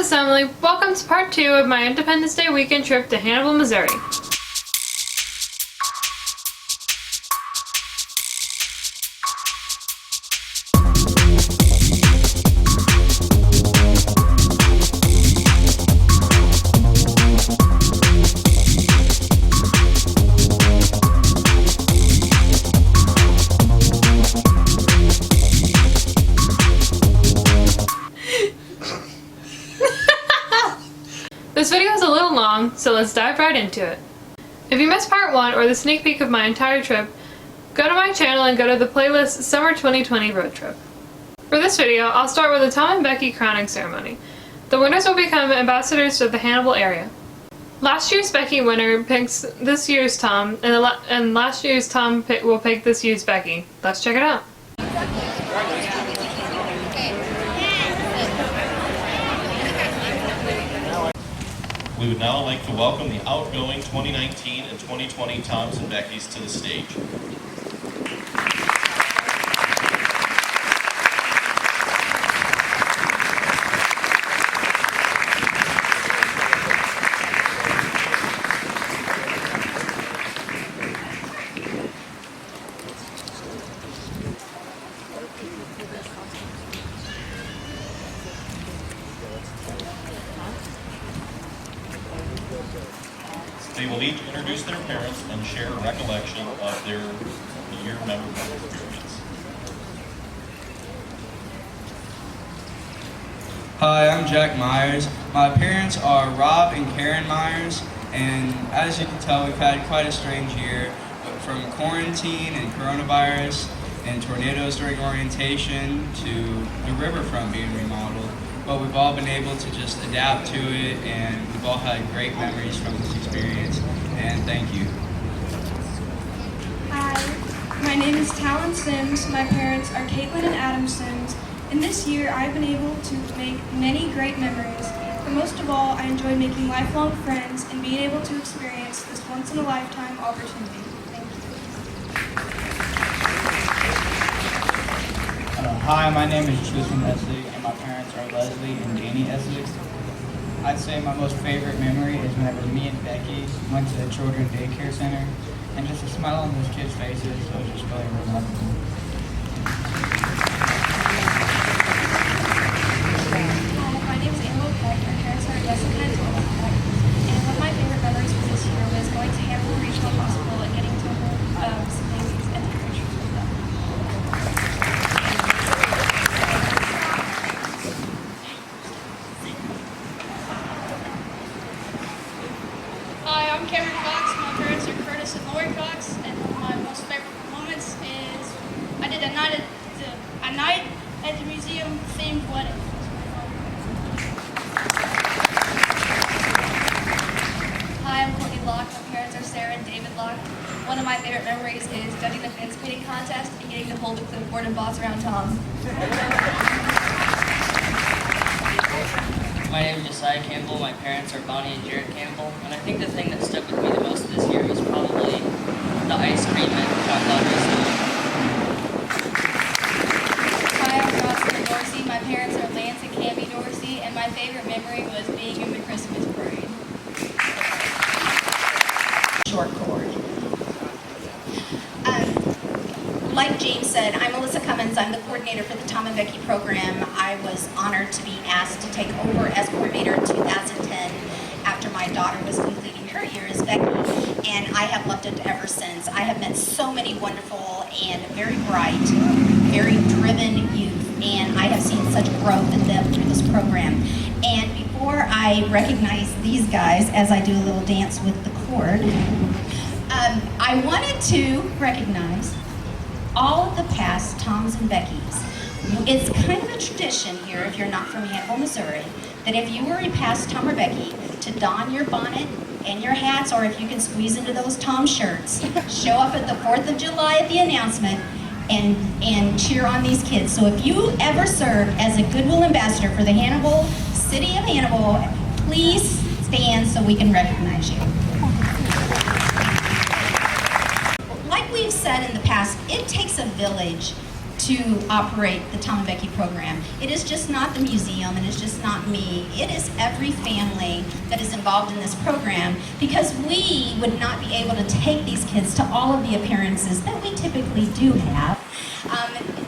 Assembly, welcome to part 2 of my Independence Day weekend trip to Hannibal, Missouri. This video is a little long, so let's dive right into it. If you missed part 1 or the sneak peek of my entire trip, go to my channel and go to the playlist Summer 2020 Road Trip. For this video, I'll start with the Tom and Becky crowning ceremony. The winners will become ambassadors of the Hannibal area. Last year's Becky winner picks this year's Tom, and last year's Tom will pick this year's Becky. Let's check it out. We would now like to welcome the outgoing 2019 and 2020 Toms and Beckys to the stage. They will each introduce their parents and share a recollection of their year memorable experience. Hi, I'm Jack Myers. My parents are Rob and Karen Myers, and as you can tell, we've had quite a strange year, from quarantine and coronavirus and tornadoes during orientation to the riverfront being remodeled. But we've all been able to just adapt to it, and we've all had great memories from this experience, and thank you. Hi, my name is Talon Sims. My parents are Caitlin and Adam Sims, and this year I've been able to make many great memories. But most of all, I enjoyed making lifelong friends and being able to experience this once-in-a-lifetime opportunity. Thank you. Hi, my name is Tristan Essig, and my parents are Leslie and Danny Essig. I'd say my most favorite memory is whenever me and Becky went to the children's daycare center, and just a smile on those kids' faces, so it was just really remarkable. Hi, my name is Annabelle Peck. My parents are Jessica and Thomas Peck, and one of my favorite memories from this year was going to Hannibal Regional Hospital and getting to hold some babies and take pictures with them. Hi, I'm Cameron Cox. My parents are Curtis and Lori Cox, and one of my most favorite moments is I did a night at the museum themed wedding. Hi, I'm Courtney Locke. My parents are Sarah and David Locke. One of my favorite memories is judging the fence painting contest and getting to hold the clipboard and boss around Tom. My name is Josiah Campbell. My parents are Bonnie and Jared Campbell. And I think the thing that stuck with me the most this year was probably the ice cream and chocolate recipe. Hi, I'm Roslyn Dorsey. My parents are Lance and Cammie Dorsey. And my favorite memory was being in the Christmas parade. Short cord. Like James said, I'm Melissa Cummins. I'm the coordinator for the Tom and Becky program. I was honored to be asked to take over as coordinator in 2010 after my daughter was completing her year as Becky, and I have loved it ever since. I have met so many wonderful and very bright, very driven youth, and I have seen such growth in them through this program. And before I recognize these guys, as I do a little dance with the cord, I wanted to recognize all of the past Toms and Beckys. It's kind of a tradition here, if you're not from Hannibal, Missouri, that if you were a past Tom or Becky, to don your bonnet and your hats, or if you can squeeze into those Tom shirts, show up at the 4th of July at the announcement and cheer on these kids. So if you ever served as a Goodwill ambassador for the Hannibal, City of Hannibal, please stand so we can recognize you. Like we've said in the past, it takes a village to operate the Tom and Becky program. It is just not the museum, and it's just not me. It is every family that is involved in this program, because we would not be able to take these kids to all of the appearances that we typically do have.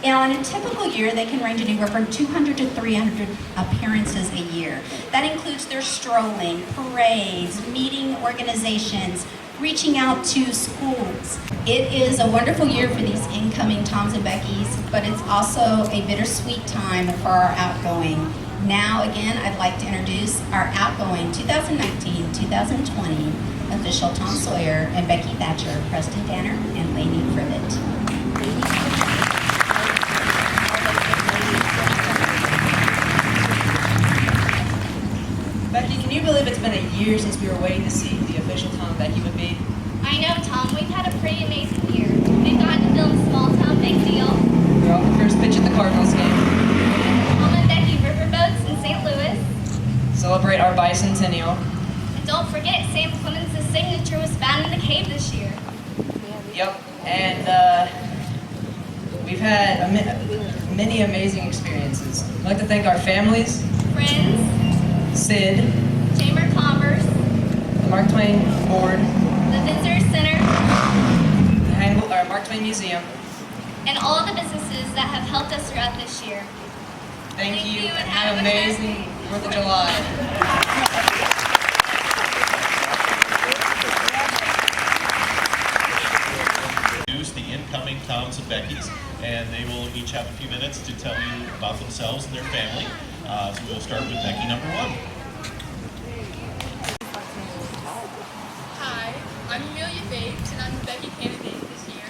And on a typical year, they can range anywhere from 200 to 300 appearances a year. That includes their strolling, parades, meeting organizations, reaching out to schools. It is a wonderful year for these incoming Toms and Beckys, but it's also a bittersweet time for our outgoing. Now, again, I'd like to introduce our outgoing 2019-2020 official Tom Sawyer and Becky Thatcher, Preston Danner, and Lainey Privet. Becky, can you believe it's been a year since we were waiting to see who the official Tom and Becky would be? I know, Tom. We've had a pretty amazing year. We've gotten to film Small Town Big Deal, We were on the first pitch at the Cardinals game, Tom and Becky Riverboats in St. Louis, celebrate our bicentennial. and don't forget Sam Clemens' signature was found in the cave this year. Yep, and we've had many amazing experiences. I'd like to thank our families, Friends, Sid, Chamber of Commerce, the Mark Twain Board, the Visitor Center, the Hannibal, Mark Twain Museum. and all of the businesses that have helped us throughout this year. Thank you, and have an amazing 4th of July. The incoming Toms and Beckys, and they will each have a few minutes to tell you about themselves and their family. So we'll start with Becky number 1. Hi, I'm Amelia Bates, and I'm the Becky candidate this year.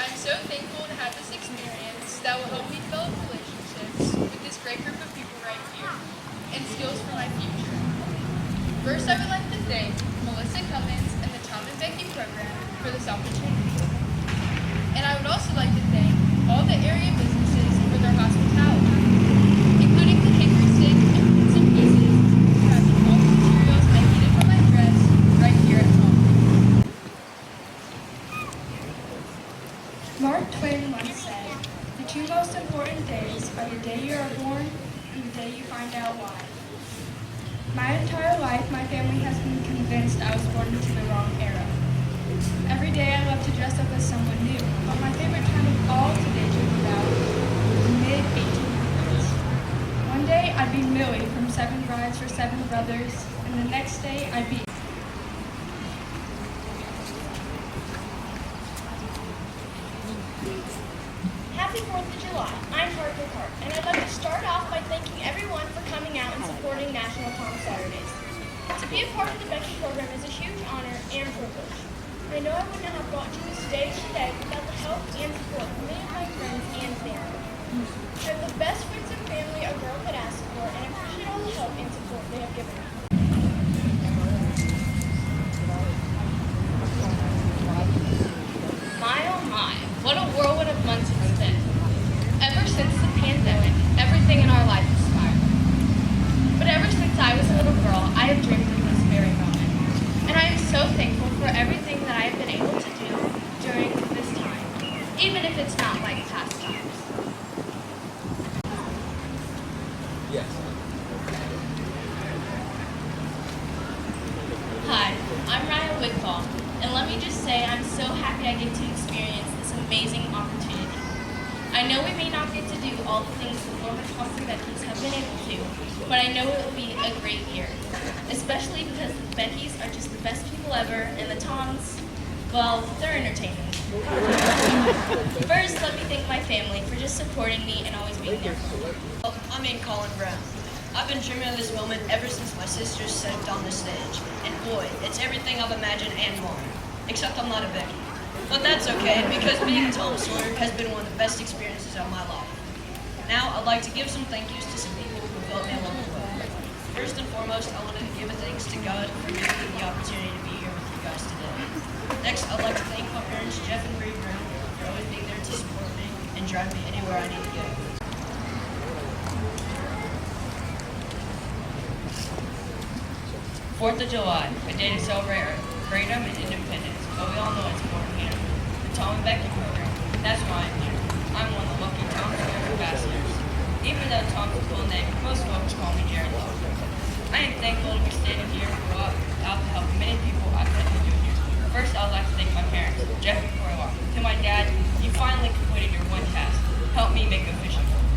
I'm so thankful to have this experience that will help me develop relationships with this great group of people right here, and skills for my future. First, I would like to thank Melissa Cummins and the Tom and Becky program for this opportunity. And I would also like to thank all the area businesses for their hospitality, including the Hickory Stick and Bits and Pieces, for having all the materials I needed for my dress right here at home. Mark Twain once said, "The two most important days are the day you are born and the day you find out why." My entire life, my family has been convinced I was born into the wrong era. Every day I love to dress up as someone new, but my favorite time of all to daydream about was the mid-1800s. One day I'd be Millie from Seven Brides for Seven Brothers, and the next day I'd be Happy 4th of July. I'm Harper Hart, and I'd like to start off by thanking everyone for coming out and supporting National Tom Sawyer Days. To be a part of the Becky program is a huge honor and privilege. I know I wouldn't have brought to this stage today without the help and support of many of my friends and family. I have the best friends and family a girl could ask for, and I appreciate all the help and support they have given me. My oh my, what a whirlwind of months it's been. Ever since the pandemic, everything in our life has spiraled. But ever since I was a little girl, I have dreamed of this very moment. And I am so thankful for everything that I have been able to do during this time, even if it's not like past times. Yes. Hi, I'm Ryan Wigfall, and let me just say I'm so happy I get to experience this amazing opportunity. I know we may not get to do all the things the former Toms and Beckys have been able to, but I know it will be a great year, especially because the Beckys are just the best people ever, and the Toms, well, they're entertaining. First, let me thank my family for just supporting me and always being there for me. I'm in Colin Brown. I've been dreaming of this moment ever since my sisters stepped on the stage. And boy, it's everything I've imagined and more. Except I'm not a Becky. But that's okay, because being Tom Sawyer has been one of the best experiences of my life. Now, I'd like to give some thank yous to some people who helped me along the way. First and foremost, I want to give a thanks to God for giving me the opportunity to be here with you guys today. Next, I'd like to thank my parents, Jeff and Bree Brown, for always being there to support me and drive me anywhere I need to go. 4th of July, a day to celebrate our freedom and independence, but we all know it's important here. The Tom and Becky program, that's why I'm here. I'm one of the lucky Tom Sawyer ambassadors. Even though Tom's a cool name, most folks call me Jared Law. I am thankful to be standing here and go out to help many people I couldn't do here. First, I would like to thank my parents, Jeff and Corey Walker. To my dad, you finally completed your one task. Help me make a fishing boat.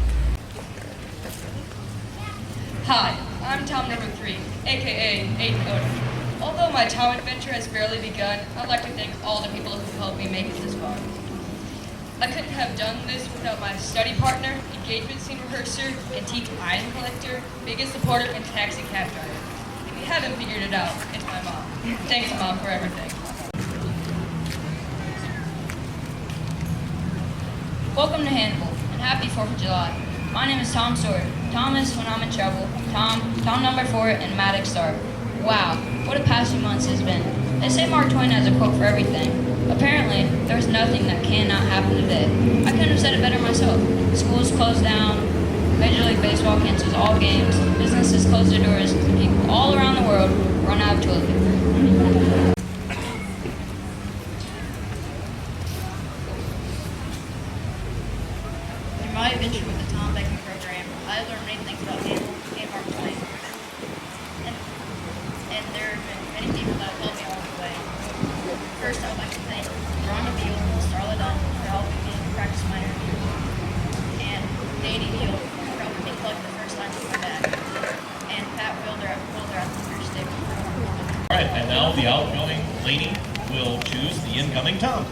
Hi, I'm Tom number 3, aka Aiden Odom. Although my Tom adventure has barely begun, I'd like to thank all the people who helped me make it this far. I couldn't have done this without my study partner, engagement scene rehearser, antique item collector, biggest supporter, and taxi cab driver. If you haven't figured it out, it's my mom. Thanks, Mom, for everything. Welcome to Hannibal, and happy 4th of July. My name is Tom Sawyer. Thomas when I'm in trouble. Tom number 4, and Maddox Star. Wow, what a past few months has been. They say Mark Twain has a quote for everything. Apparently, there's nothing that cannot happen today. I couldn't have said it better myself. Schools closed down, Major League Baseball cancels all games, businesses close their doors, and people all around the world run out of toilet paper. In my adventure with the Tom Becky program, I learned many things about Hannibal and Mark Twain. And there have been many people that have helped me along the way. First, I would like to thank Rhonda Beal and Starla Dunn for helping me practice my interview, and Danny Neal for helping me collect the first lines of my bag, and Pat Wilder at the first stick. All right, and now the outgoing lady will choose the incoming Tom.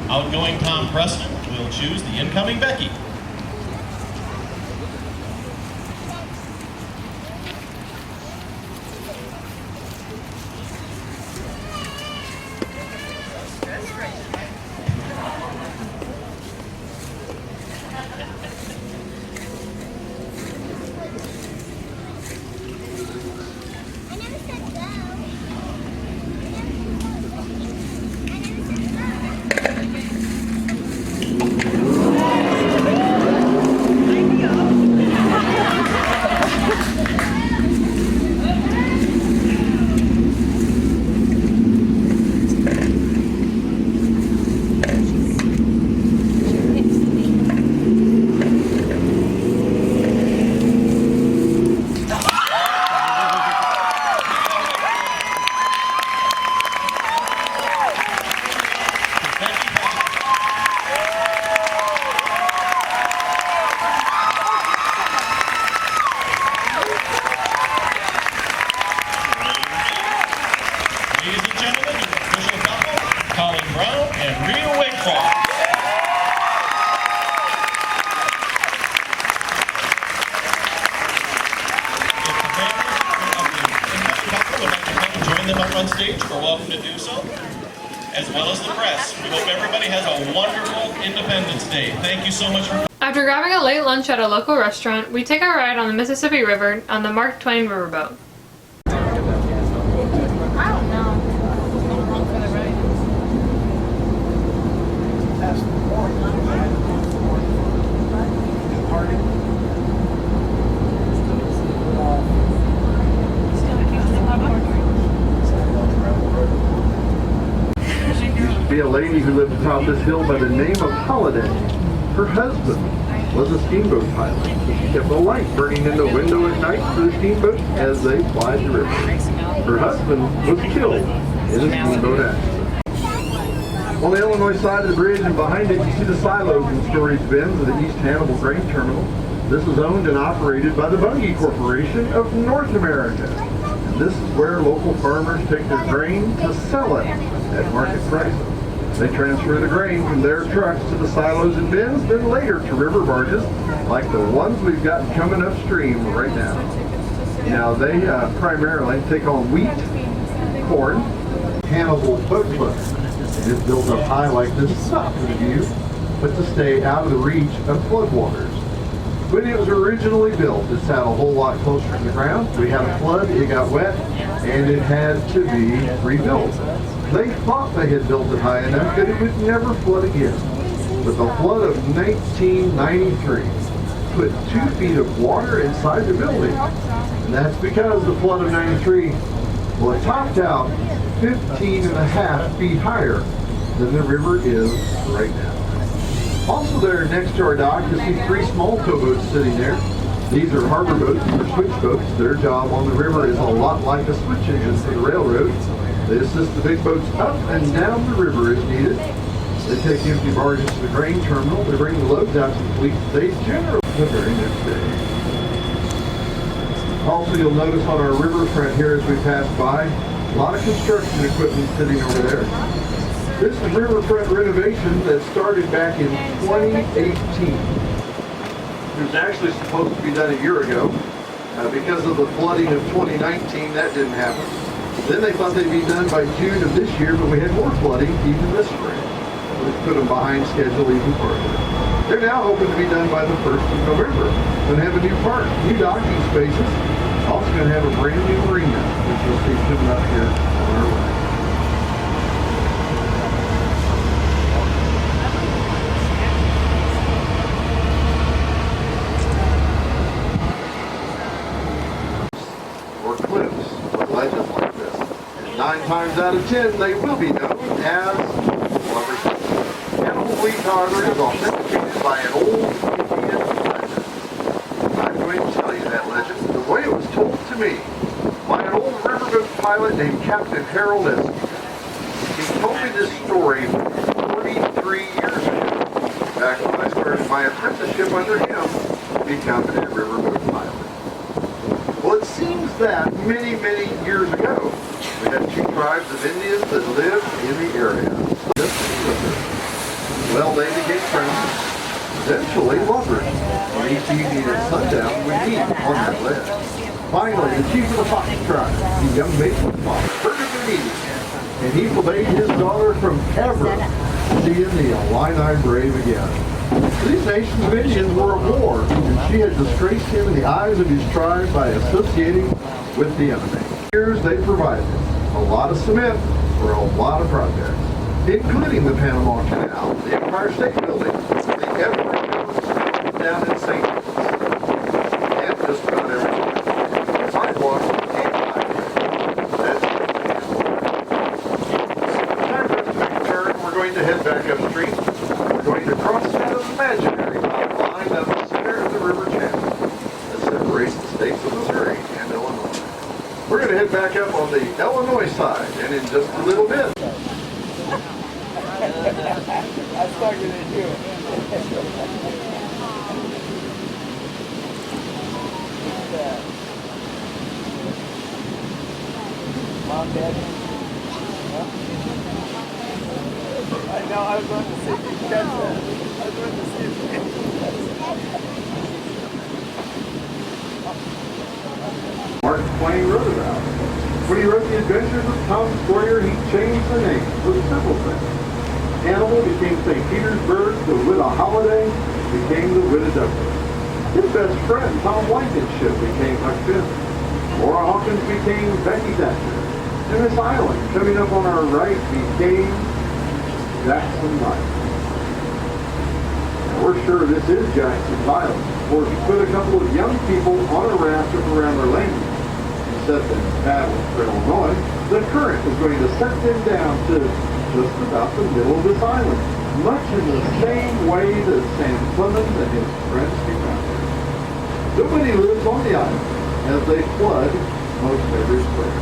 Outgoing Tom Preston will choose the incoming Becky. Them up on stage, we're welcome to do so, as well as the press. We hope everybody has a wonderful Independence Day. Thank you so much for... After grabbing a late lunch at a local restaurant, we take our ride on the Mississippi River on the Mark Twain Riverboat. Be a lady who lived atop this hill by the name of Holiday. Her husband was a steamboat pilot. He kept a light burning in the window at night for the steamboat as they plied the river. Her husband was killed in a steamboat accident. On the Illinois side of the bridge and behind it, you see the silos and storage bins of the East Hannibal Grain Terminal. This is owned and operated by the Bunge Corporation of North America. And this is where local farmers take their grain to sell it at market prices. They transfer the grain from their trucks to the silos and bins, then later to river barges, like the ones we've got coming upstream right now. Now, they primarily take on wheat, corn. Hannibal Boat Club is built up high like this, not for the view, but to stay out of the reach of floodwaters. When it was originally built, it sat a whole lot closer to the ground. We had a flood, it got wet, and it had to be rebuilt. They thought they had built it high enough that it would never flood again. But the flood of 1993 put 2 feet of water inside the building. And that's because the flood of 93, well, it topped out 15.5 feet higher than the river is right now. Also there next to our dock, you see 3 small towboats sitting there. These are harbor boats or switch boats. Their job on the river is a lot like a switch engine for the railroad. They assist the big boats up and down the river as needed. They take empty barges to the grain terminal. They bring the loads out to the fleet. They generally the very next day. Also, you'll notice on our riverfront here as we pass by, a lot of construction equipment sitting over there. This is riverfront renovation that started back in 2018. It was actually supposed to be done a year ago. Because of the flooding of 2019, that didn't happen. Then they thought they'd be done by June of this year, but we had more flooding even this spring, which put them behind schedule even further. They're now hoping to be done by the 1st of November. Going to have a new park, new docking spaces. Also going to have a brand new marina, which you'll see coming up here on our right. Or cliffs, or ledges like this. And 9 times out of 10, they will be known as lovers. Hannibal Beach, however, is authenticated by an old Indian legend. I'm going to tell you that legend the way it was told to me by an old riverboat pilot named Captain Harold S. He told me this story 43 years ago, back when I started my apprenticeship under him to become a riverboat pilot. Well, it seems that many, many years ago, we had 2 tribes of Indians that lived in the area. Well, they became friends, eventually lovers. And each evening at sundown, we meet on that ledge. Finally, the chief of the Fox tribe, the young Mason Fox, heard of the meeting, and he forbade his daughter from ever seeing the Illini brave again. These nations of Indians were at war, and she had disgraced him in the eyes of his tribe by associating with the enemy. Years they provided a lot of cement for a lot of projects, including the Panama Canal, the Empire State Building, the Everett down in St. Louis, and just about everything. Sidewalks and highways. That's time for us to make a turn. We're going to head back upstream. We're going to cross that imaginary line down the center of the river channel that separates the states of Missouri and Illinois. We're going to head back up on the Illinois side, and in just a little bit. I started it too. Mom, Dad. I know, I was going to see if you catch that. I was going to see if you catch that. Mark Twain Riverboat. When he wrote The Adventures of Tom Sawyer, he changed the name with several things. Hannibal became St. Petersburg, the Widow Holiday became the Widow Douglas. His best friend, Tom Blankenship, became Huck Finn. Laura Hawkins became Becky Thatcher. And this island, coming up on our right, became Jackson's Island. Now, we're sure this is Jackson's Island, for if you put a couple of young people on a raft up around their landing and set them paddling for Illinois, the current is going to set them down to just about the middle of this island, much in the same way that Sam Clemens and his friends came out there. Nobody lives on the island, as they flood most every spring.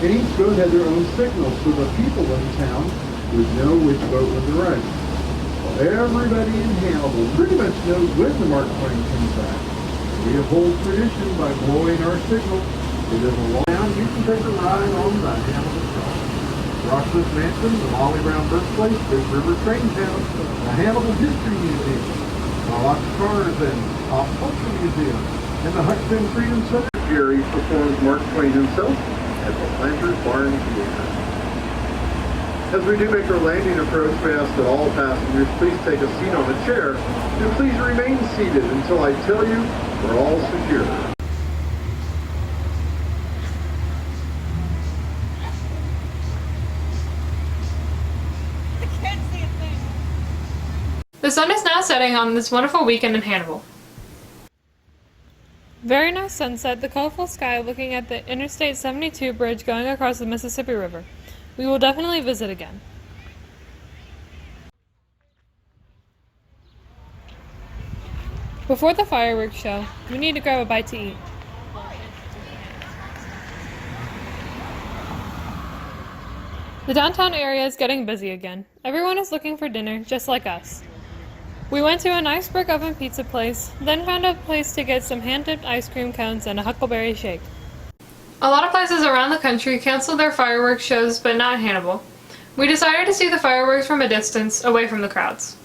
And each boat had their own signal, so the people in town would know which boat was arriving. Well, everybody in Hannibal pretty much knows when the Mark Twain comes back. We uphold tradition by blowing our signal. It is a long time. You can take a ride on the Hannibal Cross. Rockcliffe Mansion, the Molly Brown birthplace, Big River Train Town, the Hannibal History Museum, the Lots of Cars and Pop Culture Museum, and the Huckfin Freedom Center. Jerry performs Mark Twain himself at the Planters Barn Theater. As we do make our landing approach, we ask that all passengers please take a seat on a chair and please remain seated until I tell you we're all secure. The sun is now setting on this wonderful weekend in Hannibal. Very nice sunset, the colorful sky looking at the Interstate 72 bridge going across the Mississippi River. We will definitely visit again. Before the fireworks show, we need to grab a bite to eat. The downtown area is getting busy again. Everyone is looking for dinner, just like us. We went to a nice brick oven pizza place, then found a place to get some hand-dipped ice cream cones and a huckleberry shake. A lot of places around the country canceled their fireworks shows, but not Hannibal. We decided to see the fireworks from a distance, away from the crowds.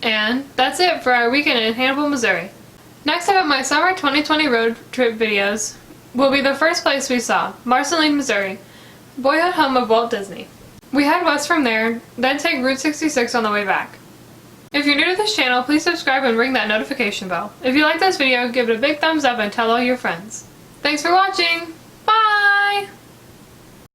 And that's it for our weekend in Hannibal, Missouri. Next up, my summer 2020 road trip videos will be the first place we saw, Marceline, Missouri, boyhood home of Walt Disney. We head west from there, then take Route 66 on the way back. If you're new to this channel, please subscribe and ring that notification bell. If you like this video, give it a big thumbs up and tell all your friends. Thanks for watching!